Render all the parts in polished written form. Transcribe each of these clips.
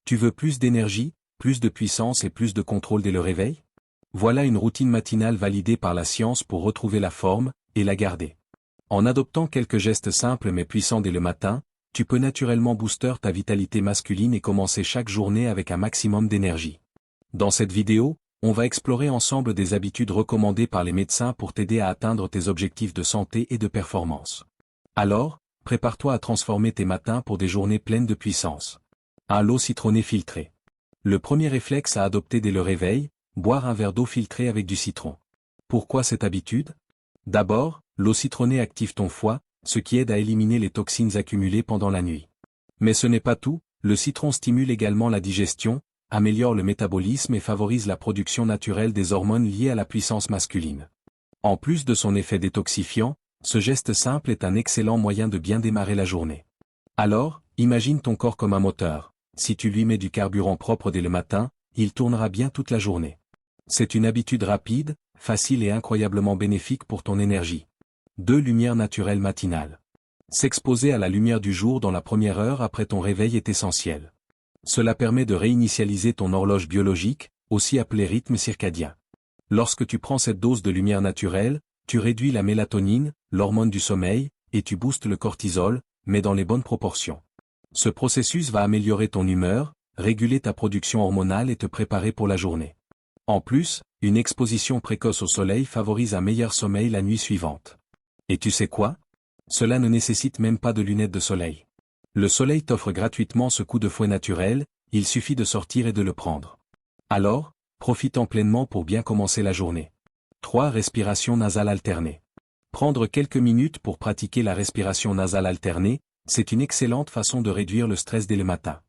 Tu veux plus d'énergie, plus de puissance et plus de contrôle dès le réveil? Voilà une routine matinale validée par la science pour retrouver la forme et la garder. En adoptant quelques gestes simples mais puissants dès le matin, tu peux naturellement booster ta vitalité masculine et commencer chaque journée avec un maximum d'énergie. Dans cette vidéo, on va explorer ensemble des habitudes recommandées par les médecins pour t'aider à atteindre tes objectifs de santé et de performance. Alors, prépare-toi à transformer tes matins pour des journées pleines de puissance. 1. L'eau citronnée filtrée. Le premier réflexe à adopter dès le réveil, boire un verre d'eau filtrée avec du citron. Pourquoi cette habitude? D'abord, l'eau citronnée active ton foie, ce qui aide à éliminer les toxines accumulées pendant la nuit. Mais ce n'est pas tout, le citron stimule également la digestion, améliore le métabolisme et favorise la production naturelle des hormones liées à la puissance masculine. En plus de son effet détoxifiant, ce geste simple est un excellent moyen de bien démarrer la journée. Alors, imagine ton corps comme un moteur. Si tu lui mets du carburant propre dès le matin, il tournera bien toute la journée. C'est une habitude rapide, facile et incroyablement bénéfique pour ton énergie. 2. Lumière naturelle matinale. S'exposer à la lumière du jour dans la première heure après ton réveil est essentiel. Cela permet de réinitialiser ton horloge biologique, aussi appelée rythme circadien. Lorsque tu prends cette dose de lumière naturelle, tu réduis la mélatonine, l'hormone du sommeil, et tu boostes le cortisol, mais dans les bonnes proportions. Ce processus va améliorer ton humeur, réguler ta production hormonale et te préparer pour la journée. En plus, une exposition précoce au soleil favorise un meilleur sommeil la nuit suivante. Et tu sais quoi? Cela ne nécessite même pas de lunettes de soleil. Le soleil t'offre gratuitement ce coup de fouet naturel, il suffit de sortir et de le prendre. Alors, profite-en pleinement pour bien commencer la journée. 3. Respiration nasale alternée. Prendre quelques minutes pour pratiquer la respiration nasale alternée, c'est une excellente façon de réduire le stress dès le matin.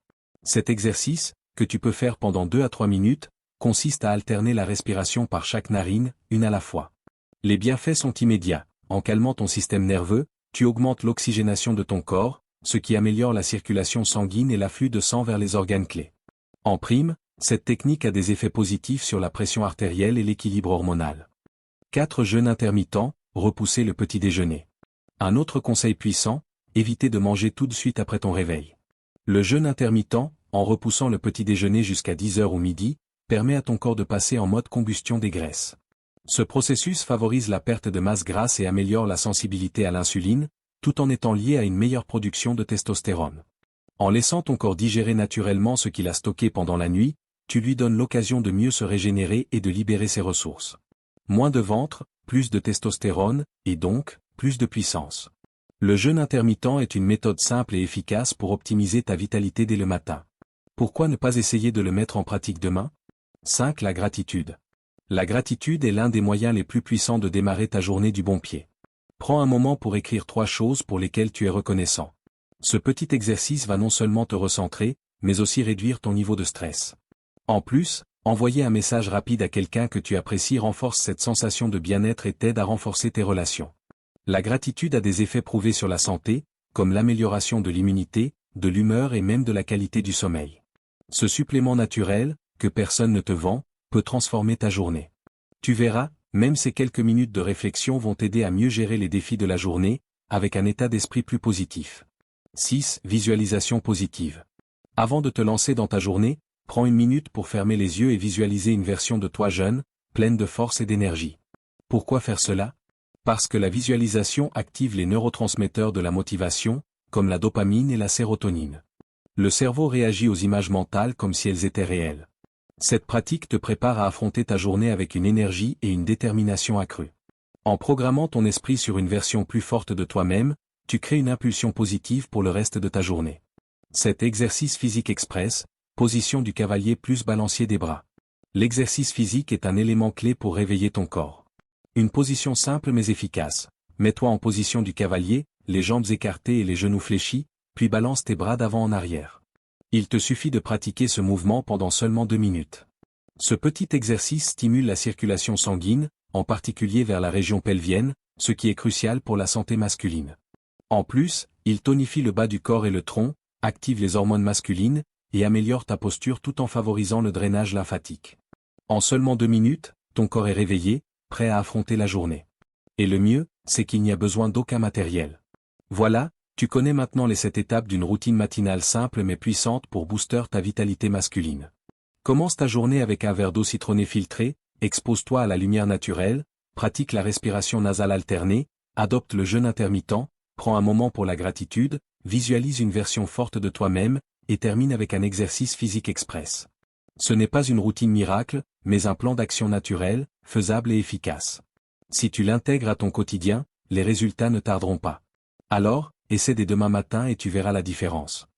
Cet exercice, que tu peux faire pendant 2 à 3 minutes, consiste à alterner la respiration par chaque narine, une à la fois. Les bienfaits sont immédiats. En calmant ton système nerveux, tu augmentes l'oxygénation de ton corps, ce qui améliore la circulation sanguine et l'afflux de sang vers les organes clés. En prime, cette technique a des effets positifs sur la pression artérielle et l'équilibre hormonal. 4. Jeûne intermittent, repousser le petit déjeuner. Un autre conseil puissant, éviter de manger tout de suite après ton réveil. Le jeûne intermittent, en repoussant le petit déjeuner jusqu'à 10 heures ou midi, permet à ton corps de passer en mode combustion des graisses. Ce processus favorise la perte de masse grasse et améliore la sensibilité à l'insuline, tout en étant lié à une meilleure production de testostérone. En laissant ton corps digérer naturellement ce qu'il a stocké pendant la nuit, tu lui donnes l'occasion de mieux se régénérer et de libérer ses ressources. Moins de ventre, plus de testostérone, et donc, plus de puissance. Le jeûne intermittent est une méthode simple et efficace pour optimiser ta vitalité dès le matin. Pourquoi ne pas essayer de le mettre en pratique demain? 5. La gratitude. La gratitude est l'un des moyens les plus puissants de démarrer ta journée du bon pied. Prends un moment pour écrire 3 choses pour lesquelles tu es reconnaissant. Ce petit exercice va non seulement te recentrer, mais aussi réduire ton niveau de stress. En plus, envoyer un message rapide à quelqu'un que tu apprécies renforce cette sensation de bien-être et t'aide à renforcer tes relations. La gratitude a des effets prouvés sur la santé, comme l'amélioration de l'immunité, de l'humeur et même de la qualité du sommeil. Ce supplément naturel, que personne ne te vend, peut transformer ta journée. Tu verras, même ces quelques minutes de réflexion vont t'aider à mieux gérer les défis de la journée, avec un état d'esprit plus positif. 6. Visualisation positive. Avant de te lancer dans ta journée, prends une minute pour fermer les yeux et visualiser une version de toi jeune, pleine de force et d'énergie. Pourquoi faire cela? Parce que la visualisation active les neurotransmetteurs de la motivation, comme la dopamine et la sérotonine. Le cerveau réagit aux images mentales comme si elles étaient réelles. Cette pratique te prépare à affronter ta journée avec une énergie et une détermination accrues. En programmant ton esprit sur une version plus forte de toi-même, tu crées une impulsion positive pour le reste de ta journée. Cet exercice physique express, position du cavalier plus balancier des bras. L'exercice physique est un élément clé pour réveiller ton corps. Une position simple mais efficace. Mets-toi en position du cavalier, les jambes écartées et les genoux fléchis, puis balance tes bras d'avant en arrière. Il te suffit de pratiquer ce mouvement pendant seulement 2 minutes. Ce petit exercice stimule la circulation sanguine, en particulier vers la région pelvienne, ce qui est crucial pour la santé masculine. En plus, il tonifie le bas du corps et le tronc, active les hormones masculines, et améliore ta posture tout en favorisant le drainage lymphatique. En seulement 2 minutes, ton corps est réveillé, prêt à affronter la journée. Et le mieux, c'est qu'il n'y a besoin d'aucun matériel. Voilà, Tu connais maintenant les 7 étapes d'une routine matinale simple mais puissante pour booster ta vitalité masculine. Commence ta journée avec un verre d'eau citronnée filtrée, expose-toi à la lumière naturelle, pratique la respiration nasale alternée, adopte le jeûne intermittent, prends un moment pour la gratitude, visualise une version forte de toi-même, et termine avec un exercice physique express. Ce n'est pas une routine miracle, mais un plan d'action naturel, faisable et efficace. Si tu l'intègres à ton quotidien, les résultats ne tarderont pas. Alors, essaie dès demain matin et tu verras la différence.